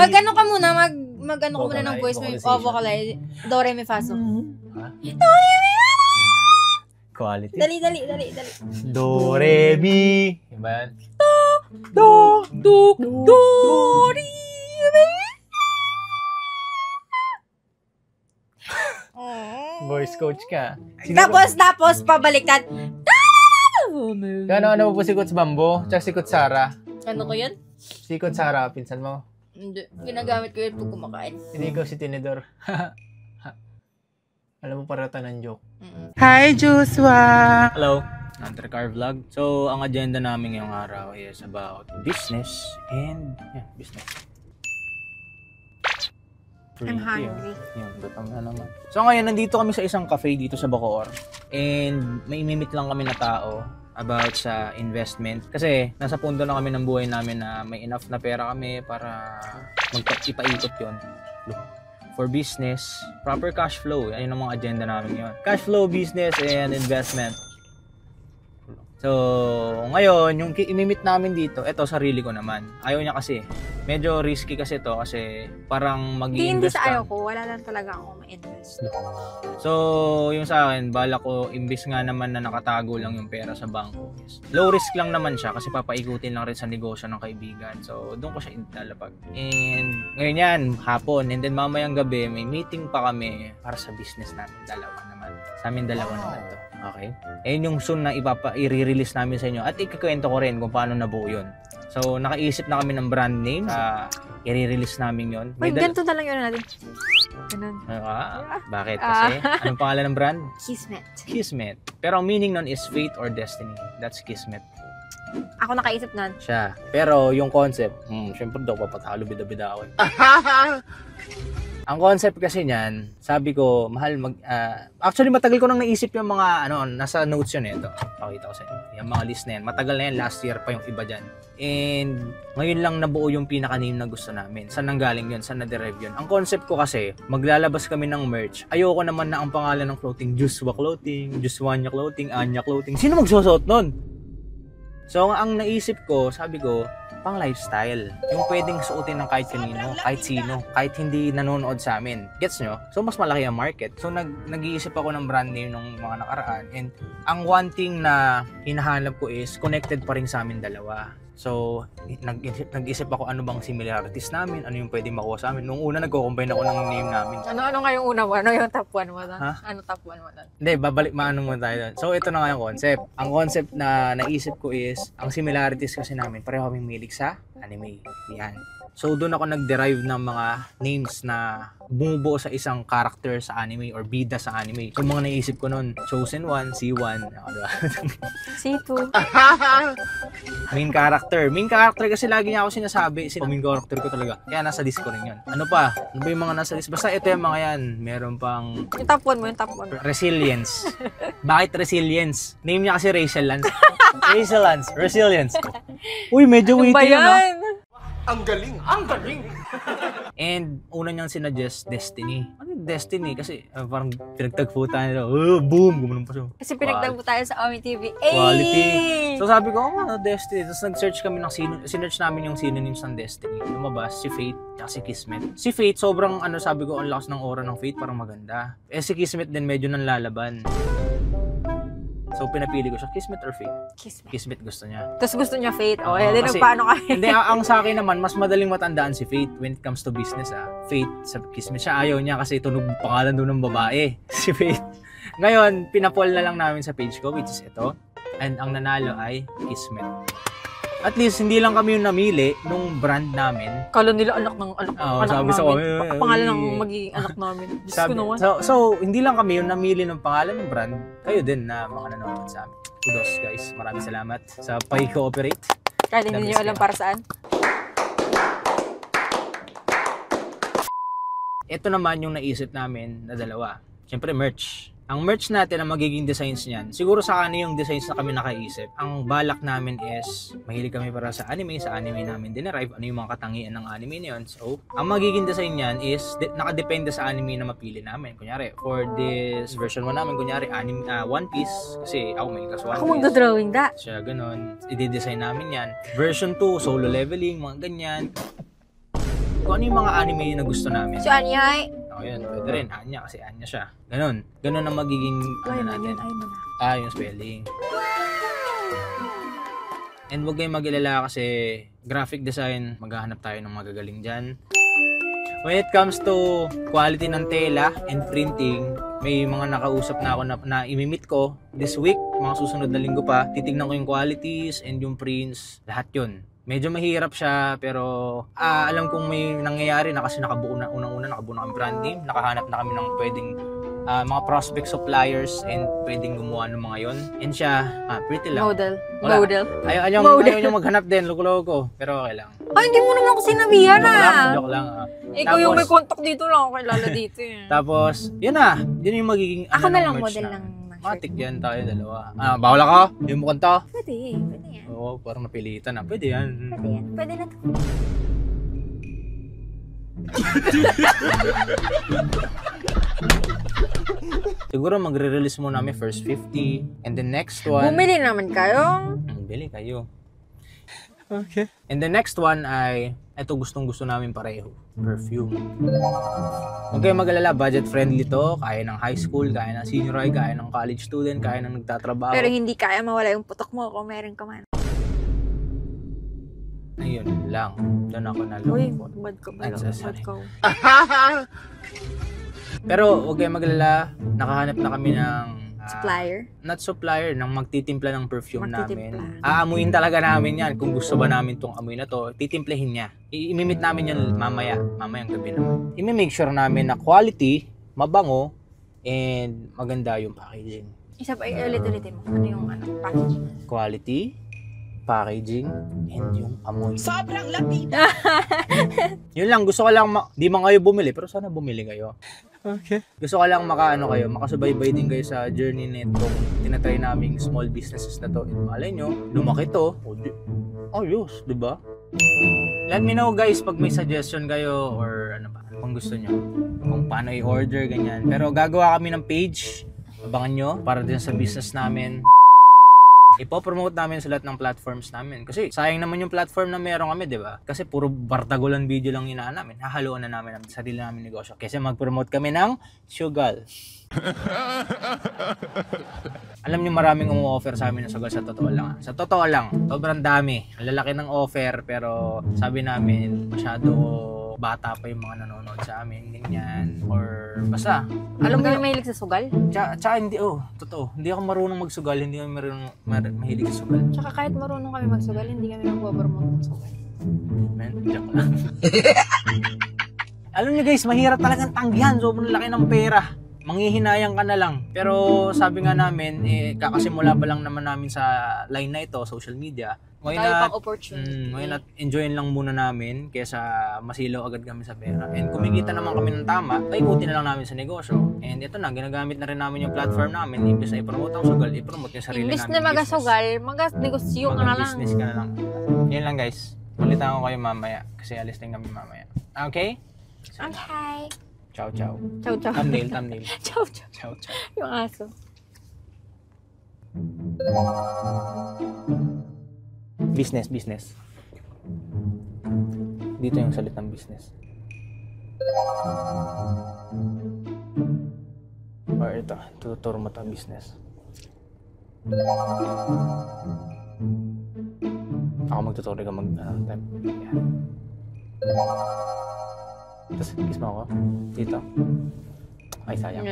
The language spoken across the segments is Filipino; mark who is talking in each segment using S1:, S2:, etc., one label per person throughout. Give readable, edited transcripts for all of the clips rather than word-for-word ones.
S1: Mag-ano ka muna, mag-ano ka muna ng voice mo. Vocalize. Do, re, mi, fa, so.
S2: Ha?
S1: Do, re, mi, fa,
S2: Quality.
S1: Dali.
S2: Do, re, mi. Diba yan?
S1: Do, re, mi.
S2: Voice coach ka.
S1: Tapos, pabaliktad.
S2: Ano mo po si Coach Bambo? Tsaka si Coach Sara.
S1: Ano ko yun?
S2: Si Coach Sara, pinsan mo.
S1: Hindi. Ginagamit ko yun pag kumakain.
S2: Hindi ikaw si Tinidor. Alam mo, parata ng joke.
S3: Hi, Joshua!
S2: Hello! Hunter Car Vlog. So, ang agenda namin ngayong araw is about business and business.
S1: I'm hungry.
S2: Yun, gutom na naman. So, ngayon, nandito kami sa isang cafe dito sa Bacoor. And may imimit lang kami na tao about sa investment. Kasi, nasa punto na kami ng buhay namin na may enough na pera kami para ipaikot yun. For business, proper cash flow. Ayun ang mga agenda namin yun. Cash flow, business, and investment. So, ngayon, yung imimit namin dito, eto, sarili ko naman. Ayaw niya kasi. Medyo risky kasi to kasi parang mag-i-invest
S1: Hindi sa ayaw ko. Wala lang talaga ako ma-invest.
S2: So, yung sa akin, bala ko, imbis nga naman na nakatago lang yung pera sa bangko. Low risk lang naman siya kasi papaikutin lang rin sa negosyo ng kaibigan. So, doon ko siya ilalapag. And ngayon yan, hapon. And then mamayang gabi, may meeting pa kami para sa business namin. Dalawa naman. Sa amin dalawa naman to. Okay? Ayun yung soon na i-release namin sa inyo. At ikakwento ko rin kung paano nabuo yun. So, nakaisip na kami ng brand name. I-release namin yun.
S1: Uy, ganito na lang yun natin. Ganun.
S2: Bakit? Kasi, anong pangalan ng brand?
S1: Kismet.
S2: Kismet. Pero ang meaning nun is fate or destiny. That's Kismet.
S1: Ako nakaisip nun.
S2: Siya. Pero yung concept, syempre daw papatalo, bida-bida ako. Ang concept kasi niyan, sabi ko, mahal actually matagal ko nang naisip yung mga nasa notes yun ito. Pakita ko sa inyo. Yung mga list na yan. Matagal na yan, last year pa yung iba dyan. And ngayon lang nabuo yung pinaka-name na gusto namin. Saan nanggaling yun? Saan na-derive yun? Ang concept ko kasi, maglalabas kami ng merch. Ayoko naman na ang pangalan ng clothing, Joshua Clothing, Joshua Clothing, Anya Clothing. Sino magsusuot nun? So, ang naisip ko, sabi ko, pang lifestyle. Yung pwedeng suotin ng kahit kanino, kahit sino, kahit hindi nanonood sa amin. Gets nyo? So, mas malaki ang market. So, nag-iisip ako ng brand name ng mga nakaraan. And ang one thing na hinahanap ko is connected pa rin sa amin dalawa. So, nag-isip ako ano bang similarities namin, ano yung pwedeng makuha sa amin. Nung una, nagko-combine ako ng name namin.
S1: Ano nga yung una mo? Ano yung top 1 mo doon?
S2: Ha?
S1: Ano top 1 mo doon?
S2: Hindi, maano mo tayo doon. So, ito na nga yung concept. Ang concept na naisip ko is, ang similarities kasi namin, pareho kaming milig sa anime. Yan. So, doon ako nag-derive ng mga names na bumubuo sa isang character sa anime or bida sa anime. So, mga naisip ko noon, Chosen 1, C1,
S1: C2.
S2: Main character. Main character kasi lagi niya ako sinasabi. Main character ko talaga. Kaya nasa list ko rin yun. Ano pa? Ano ba yung mga nasa list? Basta ito yung mga yan. Meron pang...
S1: Yung top 1 mo, yung top 1.
S2: Resilience. Bakit resilience? Name niya kasi Rachel Lance. Rachel Lance. Resilience. Uy, medyo
S1: Ano ba
S2: witty yun,
S1: yan?
S3: Ang galing! Ang galing!
S2: And una niyang sinuggest Destiny. Ano yung Destiny? Kasi parang pinagtagpo tayo nila. Boom! Gumanon pa siya.
S1: Kasi pinagtagpo tayo sa Omi TV.
S2: Quality. So sabi ko, Destiny. Tapos nag-search kami ng sinearch namin yung synonyms ng Destiny. Lumabas si Fate at si Kismet. Si Fate, sobrang sabi ko, ang lakas ng aura ng Fate, parang maganda. Si Kismet din medyo nanlalaban. So, pinapili ko siya, Kismet or Fate?
S1: Kismet.
S2: Kismet gusto niya.
S1: Tapos gusto niya Fate. Din
S2: kasi,
S1: paano kami?
S2: Hindi, ang sa akin naman, mas madaling matandaan si Fate when it comes to business. Fate sa Kismet. Siya ayaw niya kasi tunog pangalan doon ng babae. Si Fate. Ngayon, pinapol na lang namin sa page ko, which is ito. And ang nanalo ay Kismet. At least, hindi lang kami yung namili nung brand namin.
S1: Kala nila anak
S2: sabi sa
S1: namin. Pangalan ng magiging anak namin.
S2: So, hindi lang kami yung namili ng pangalan ng brand. Kayo din na mga nanonood sa amin. Kudos guys. Maraming salamat sa pag-cooperate.
S1: Kahit hindi nyo alam para saan.
S2: Ito naman yung naisip namin na dalawa. Siyempre, merch. Ang merch natin, ang magiging designs niyan, siguro sa kanya yung designs na kami nakaisip. Ang balak namin is, mahilig kami para sa anime namin dinerive, ano yung mga katangian ng anime na yun. So, ang magiging design niyan is, nakadepende sa anime na mapili namin. Kunyari, for this version 1 namin, kunyari, One Piece, kasi ako may class One Piece.
S1: Ako magdodrawing da.
S2: Siya, ganun. I-design namin yan. Version 2, solo leveling, mga ganyan. kung ano yung mga anime na gusto namin.
S1: Si Anyay.
S2: O yun, pwede rin. Anya, kasi Anya siya. Ganon. Ganon ang magiging ano natin. Yung spelling. And huwag kayong mag-ilala kasi graphic design, maghahanap tayo ng magagaling dyan. When it comes to quality ng tela and printing, may mga nakausap na ako na imimit ko this week, mga susunod na linggo pa. Titignan ko yung qualities and yung prints, lahat yun. Medyo mahirap siya pero alam kong may nangyayari na kasi nakabuo na, unang-una nakabuo na kami brand name, nakahanap na kami ng pwedeng mga prospect suppliers and pwedeng gumawa ng mga yon. And siya, pretty lang.
S1: Model.
S2: Wala.
S1: Model.
S2: Ayaw nyo maghanap din, loko-loko. Pero okay lang.
S1: Ay, hindi mo naman ako sinabihan
S2: Joke lang.
S1: Ikaw yung may contact dito lang ako kilala dito eh.
S2: Tapos, yun na. Yun yung magiging
S1: ako na lang
S2: merch
S1: model
S2: na.
S1: ng
S2: Matik yan tayo dalawa. Bawal ako? Yung mo kanta?
S1: Pwede yan.
S2: Oo, parang napilitan na. Pwede yan.
S1: Pwede na to.
S2: Siguro magre-release muna kami first 50 and the next one
S1: Bumili naman kayo.
S2: bili kayo.
S3: Okay.
S2: And the next one ay ito gustong-gusto namin pareho, perfume. Huwag kayong mag-alala, budget friendly to, kaya ng high school, kaya ng senior high, kaya ng college student, kaya ng nagtatrabaho.
S1: Pero hindi kaya mawala yung putok mo kung meron ka man.
S2: Ayun lang. Doon ako na
S1: Uy,
S2: lang.
S1: bad ka ba?
S2: Sorry.
S1: Bad ka.
S2: Pero huwag kayong mag-alala, nakahanap na kami ng
S1: Supplier?
S2: Not supplier, ng magtitimpla ng perfume namin.
S1: Magtitimpla.
S2: Aamuin talaga namin yan. Kung gusto ba namin tong amoy na to, titimplahin niya. Imimit namin yan mamayang gabi naman. Imi-make sure namin na quality, mabango, and maganda yung packaging.
S1: Isa pa, ulit-ulitin mo. Ano yung packaging?
S2: Quality, packaging, and yung amoy.
S3: Sobrang lapit.
S2: Yun lang, gusto ko lang, di man kayo bumili, pero sana bumili kayo.
S3: Okay.
S2: Gusto ko lang makasubaybay din kayo sa journey nitong tinatry naming small businesses na to. And malay nyo, lumaki to. Ayos, di ba? Let me know guys pag may suggestion kayo or ano ba, kung gusto nyo. Kung paano i-order, ganyan. Pero gagawa kami ng page, abangan nyo, para din sa business namin. Ipo-promote namin sa lahat ng platforms namin. Kasi sayang naman yung platform na meron kami, di ba? Kasi puro bardagulan video lang inaan namin. Hahaluan na namin ang sarili namin negosyo. Kasi mag-promote kami ng Sugal. Alam niyo maraming umu-offer sa amin ng Sugal sa totoo lang. Sa totoo lang, sobrang dami. Ang lalaki ng offer pero sabi namin masyado bata pa yung mga nanonood sa amin, ganyan. Or basta.
S1: Alam mo yung mahilig sa sugal?
S2: Tsaka hindi, totoo. Hindi ako marunong magsugal, hindi ako mahilig sa sugal.
S1: Tsaka kahit marunong kami magsugal, hindi kami nagbabarmong ng sugal.
S2: Man, joke lang. Alam niyo guys, mahirap talagang tanggihan. Sobrang laki ng pera. Manghihinayang ka na lang. Pero sabi nga namin, kakasimula pa lang naman namin sa line na ito, social media.
S1: Tayo pang opportunity.
S2: Ngayon enjoyin lang muna namin kaysa masilaw agad kami sa pera. And kumikita naman kami ng tama, paikutin na lang namin sa negosyo. And ito na, ginagamit na rin namin yung platform namin. Imbes na ipromote ang sugal, ipromote yung sarili
S1: Imbes
S2: namin.
S1: na magasugal, magnegosyo ka na lang.
S2: Mag-business ka na lang. Yun lang guys. Ulitan ko kayo mamaya kasi alis din kami mamaya. Okay?
S1: Okay.
S2: Ciao, ciao.
S1: Ciao, ciao.
S2: Thumbnail.
S1: Ciao, ciao.
S2: Ciao, ciao.
S1: Yung aso.
S2: Business. Dito yung salitang business. Or ito, tuturo mo ito, business. Ako magtuturo ka type. Yan. Tapos, kiss mo ako. Dito. Ay, sayang.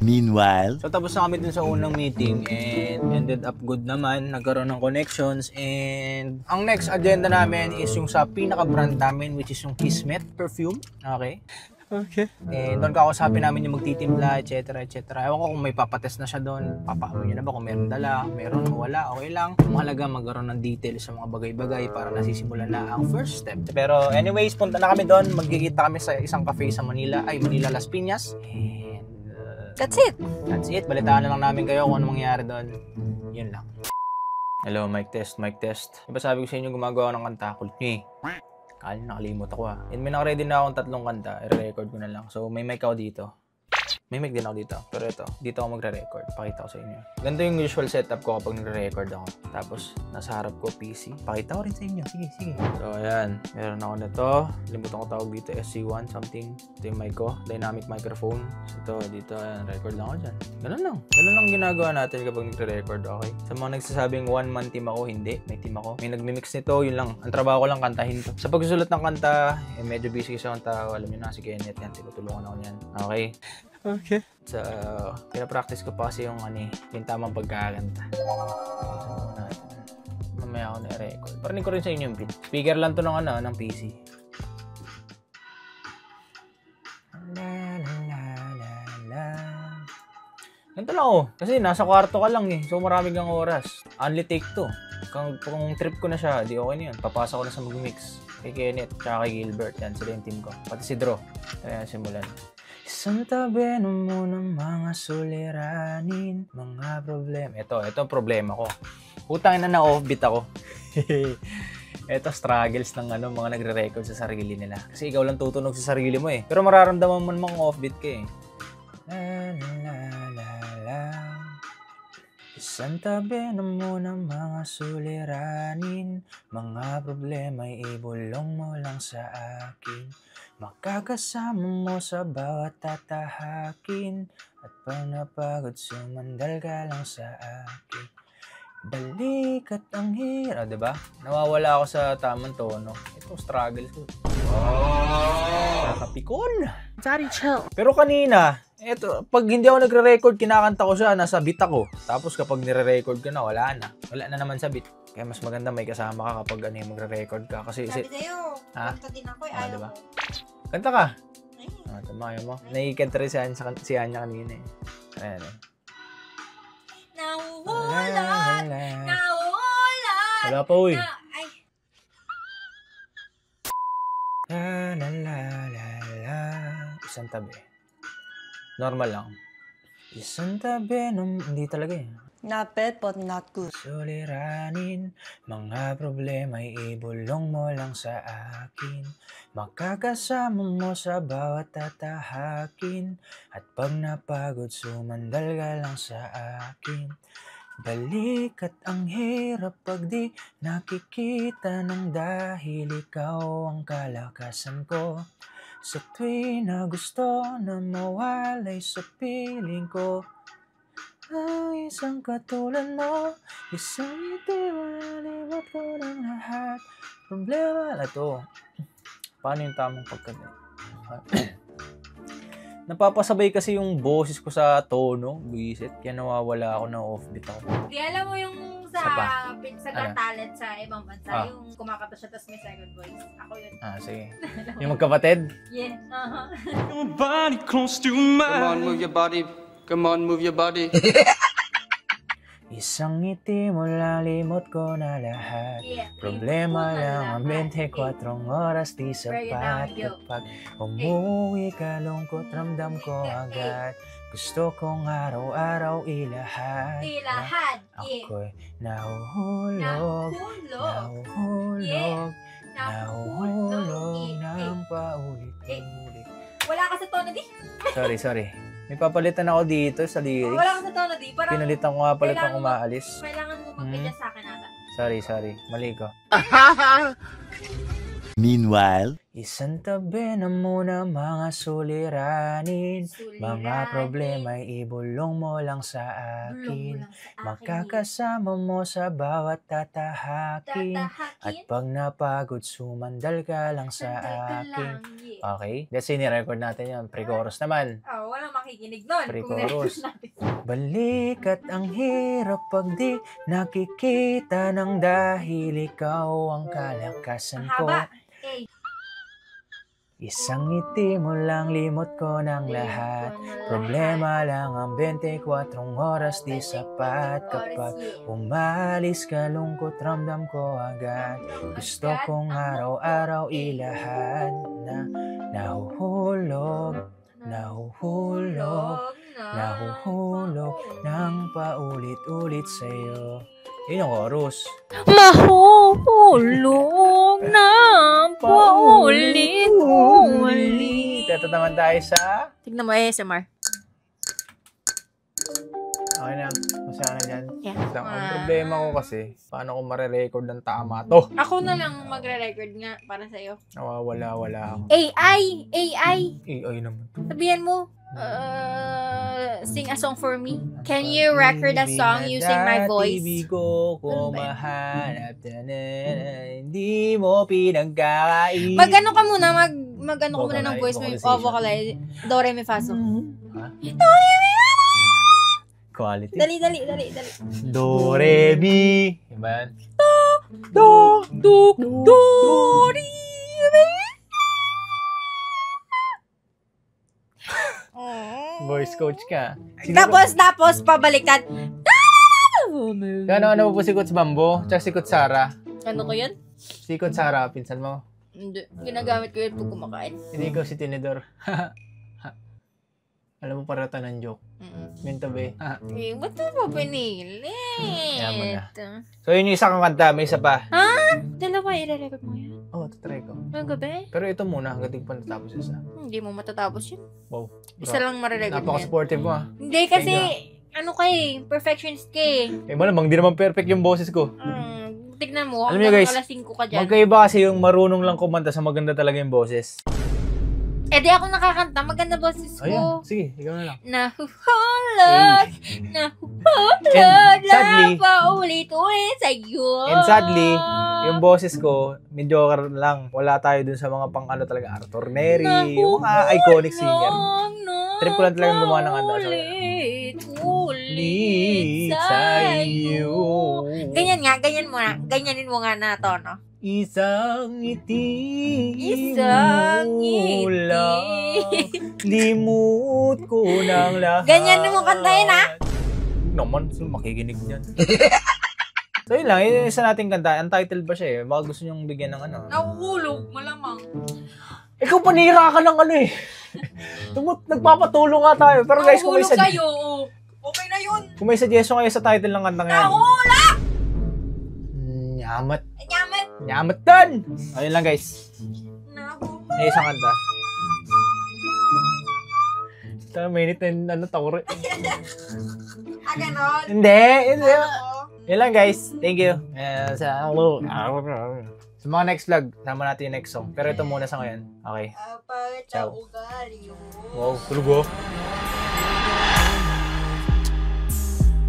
S3: Meanwhile,
S2: So tapos na kami dun sa unang meeting and ended up good naman, nagkaroon ng connections and ang next agenda namin is yung sa pinaka-brand namin which is yung Kismet perfume, okay?
S3: okay.
S2: And doon kakausapin namin yung magtitimpla, etc. Ewan ko kung may papatest na siya doon, papaamoy nyo na ba kung meron dala, meron o wala, okay lang. Mahalaga magkaroon ng details sa mga bagay-bagay para nasisimulan na ang first step. Pero anyways, punta na kami doon, magkikita kami sa isang cafe sa Manila, Las Piñas.
S1: That's it.
S2: That's it. Balitaan na lang namin kayo kung ano mangyayari doon. Yun lang. Hello, mic test. Diba sabi ko sa inyo gumagawa ng kanta? Kulit nyo eh. Kala nakalimot ako ah. And may nakaready na akong 3 kanta. I-record ko na lang. So may mic ako dito. May mic din ako dito. Pero ito, dito ako magre-record. Pakita ko sa inyo. Ganito yung usual setup ko kapag nagre-record ako. Tapos, nasa harap ko PC. Pakita ko rin sa inyo. Sige, sige. So, ayan. Meron ako nito. Limutan ko tawag dito. SC1 something. Ito yung mic ko. Dynamic microphone. So, ito, dito. Ayan, record lang ako dyan. Ganun lang. Ganun lang ginagawa natin kapag nagre-record. Okay? Sa mga nagsasabing one-man team ako, hindi. May team ako. May nagmi-mix nito. Yun lang. Ang trabaho ko lang kantahin to. Sa pagsusulat ng kanta, medyo busy kasi akong tao. Alam nyo na, si Kenneth yan. Tinutulungan ako yan. Okay?
S3: Okay.
S2: So, pinapractice ko pa kasi yung yung tamang pagkakanta. Mamaya ako na-record. Parinig ko rin sa inyo yung beat. Speaker lang to ng PC. La la la la la. Ganito lang oh. Kasi nasa kwarto ka lang eh. So marami kang oras. Only take to. Kung trip ko na siya, di okay na yun. Papasok ko na sa mag-mix. Kay Kenneth, tsaka kay Gilbert. Yan, sila yung team ko. Pati si Drew. Kaya simulan. Isang tabi na muna mga suliranin, mga problema. Ito problema ko. Utang na offbeat ako. Ito struggles ng mga nagre-record sa sarili nila. Kasi ikaw lang tutunog sa sarili mo eh. Pero mararamdaman mo namang offbeat ka eh. La la la la la. Isang tabi na muna mga suliranin, mga problema'y ibulong mo lang sa akin. Makakasama mo sa bawat tatahakin, at pag napagod sumandal ka lang sa akin. Balik at ang hirap, diba? Nawawala ako sa tamang tono. Ito, struggle ko. Nakapikon.
S1: Sorry, chill.
S2: Pero kanina, pag hindi ako nagre-record, kinakanta ko siya, nasa beat ako. Tapos kapag nire-record ka na, wala na. Wala na naman sa beat. Kaya mas maganda may kasama ka kapag magre-record ka. Kasi,
S1: Sabi sa'yo, kanta din ako eh, ayaw
S2: diba?
S1: ko.
S2: Kanta ka. Tama mo. Nakikanta rin si Anya kanina eh. Ayan eh.
S1: Nawulan! Nawulan!
S2: Wala pa uy.
S1: Ay.
S2: La la la la la. Isang tabi. Normal lang. Isang tabi. Hindi talaga eh.
S4: Not bad but not good.
S2: Suliranin, mga problema'y ibulong mo lang sa akin. Makakasama mo sa bawat tatahakin, at pag napagod sumandal ka lang sa akin. Balik at ang hirap pag di nakikita ng dahil ikaw ang kalakasan ko. Sa tuwing na gusto na mawalay sa piling ko, ang isang katulad mo, isang ngiti malalimot ko ng lahat. Problema na to. Paano yung tamang pagkanta? Napapasabay kasi yung boses ko sa tono, buisit. Kaya nawawala ako ng offbeat ako.
S1: Di alam mo yung sa talent sa ibang bansa, yung kumakanta siya tapos may second voice. Ako yun.
S2: Sige. Yung magkapatid?
S1: Yeah.
S3: Your body close to mine.
S5: Come on, move your body. Come on, move your body.
S2: Isang ngiti mo lalimot ko na lahat. Problema lang ang 24 oras di sapat. Kapag umuwi ka lungkot ramdam ko agad. Gusto kong araw-araw ilahad. Ako'y nahuhulog. Nahuhulog ng paulit-ulit.
S1: Wala ka sa tono di?
S2: Sorry. May papalitan ako dito sa lyrics.
S1: Wala ka sa tono di?
S2: Pinalitan ko nga palit ang umaalis.
S1: Kailangan mo mag-adjust sa akin ata.
S2: Sorry. Mali ko.
S3: Meanwhile,
S2: Isang tabi na muna mga suliranin, mga problema'y ibulong mo lang sa akin. Makakasama mo sa bawat tatahakin, at pag napagod sumandal ka lang sa akin. Okay? Kasi ni-record natin yan. Pre-chorus naman.
S1: Walang makikinig nun.
S2: Pre-chorus. Balik at ang hirap pag di nakikita ng dahil ikaw ang kalakasan ko. Isang ngiti mo lang limot ko ng lahat. Problema lang ang 24 oras di sapat. Kapag umalis ka lungkot ramdam ko agad. Gusto kong araw-araw ilahad na nahuhulog ng paulit-ulit sa'yo. Yun yung chorus.
S1: Mahuhulog ng paulit-ulit.
S2: Ito naman tayo sa...
S1: Tignan mo ASMR.
S2: Okay na. Masaya na dyan.
S1: Yeah.
S2: Ang problema ko kasi, paano ko mare-record ng tama to?
S1: Ako na lang magre-record nga para sa'yo.
S2: Wala ako.
S1: AI!
S2: AI naman.
S1: Sabihan mo, sing a song for me. Can you record a song using my voice?
S2: Ibig ko kung mahanap na hindi mo pinagkakain.
S1: Mag-ano ka muna, mag-ano ka muna ng voice mo. Vocalize. Do, re, mi, fa, so.
S2: Ha?
S1: Do, re, mi, fa, so.
S2: Quality.
S1: Dali.
S2: Do, re, mi. Diba yan?
S1: Do, re, mi.
S2: Voice coach ka.
S1: Tapos, pabaliktad.
S2: Ano mo po si Kuts Bambo? Tsaka si Kuts Sara.
S1: Ano ko yun?
S2: Si Kuts Sara, pinsan mo.
S1: Hindi. Ginagamit ko yun pag kumakain.
S2: Hindi ikaw si Tinidor. Alam mo, parata ng joke. Minto be.
S1: Eh, ba't mo ba pinilit?
S2: Yaman na. So, yun yung isa kang kanta. May isa pa.
S1: Ha? Dalawa, i-record mo yan.
S2: Oo, tatry ko.
S1: Ngayong gabi?
S2: Pero ito muna, hanggang di pa natapos isa.
S1: Hindi mo matatapos yun.
S2: Wow.
S1: Isa lang marirecord mo yan.
S2: Napaka-supportive mo ah.
S1: Hindi kasi, ano ka eh, perfectionist ka eh.
S2: Eh, malamang di naman perfect yung boses ko.
S1: Tignan mo,
S2: Alam niyo,
S1: hanggang
S2: guys,
S1: alas 5 ka dyan.
S2: Magkaiba kasi yung marunong lang kumanta sa maganda talaga yung boses.
S1: Eh di ako nakakanta, maganda boses ko.
S2: Ayan, sige, ikaw na lang.
S1: Nahuhulog,
S2: And sadly-
S1: na paulit-ulit sa'yo.
S2: And sadly, yung boses ko, mediocre lang. Wala tayo dun sa mga pang ano talaga, Arthur Neri, yung mga iconic singer. Trip ko lang talagang gumawa ng kanta.
S1: Ulit sa'yo. Ganyan nga, ganyan mo na. Ganyanin mo nga na to, no?
S2: Isang ngiti
S1: Isang
S2: mo lang, limot ko ng lahat.
S1: Ganyan mo kantahin, ha?
S2: Naman, makikinig niyan. So yun lang, yun yung isa nating kanta. Untitled ba siya eh? Baka gusto nyong bigyan ng ano.
S1: Nahuhulog, malamang.
S2: Ikaw panira ka ng ano eh. Nagpapatulong nga tayo. Pero guys, kung may,
S1: Nahuhulog kayo. Okay na yun.
S2: kung may suggestion kayo sa title ng kanta ngayon.
S1: Nahuhulog!
S2: Nyamat.
S1: Nyamat.
S2: Nyamat dun! Ayun lang guys.
S1: Nahuhulog.
S2: May isang kanta. Ito, minute na yung ano, tawari.
S1: Ganon.
S2: Hindi. Yun lang guys. Thank you. Sa mga next vlog, sama natin yung next song. Pero ito muna sa ngayon. Okay. Ciao. Wow, tulog oh.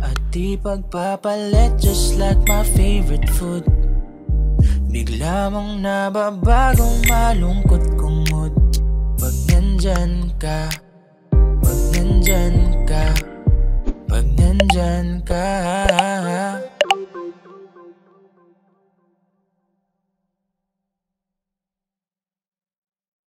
S6: At di pagpapalit just like my favorite food. Bigla mong nababagong malungkot kong mood. Pag nandyan ka, pag nandyan ka, pag nandyan ka.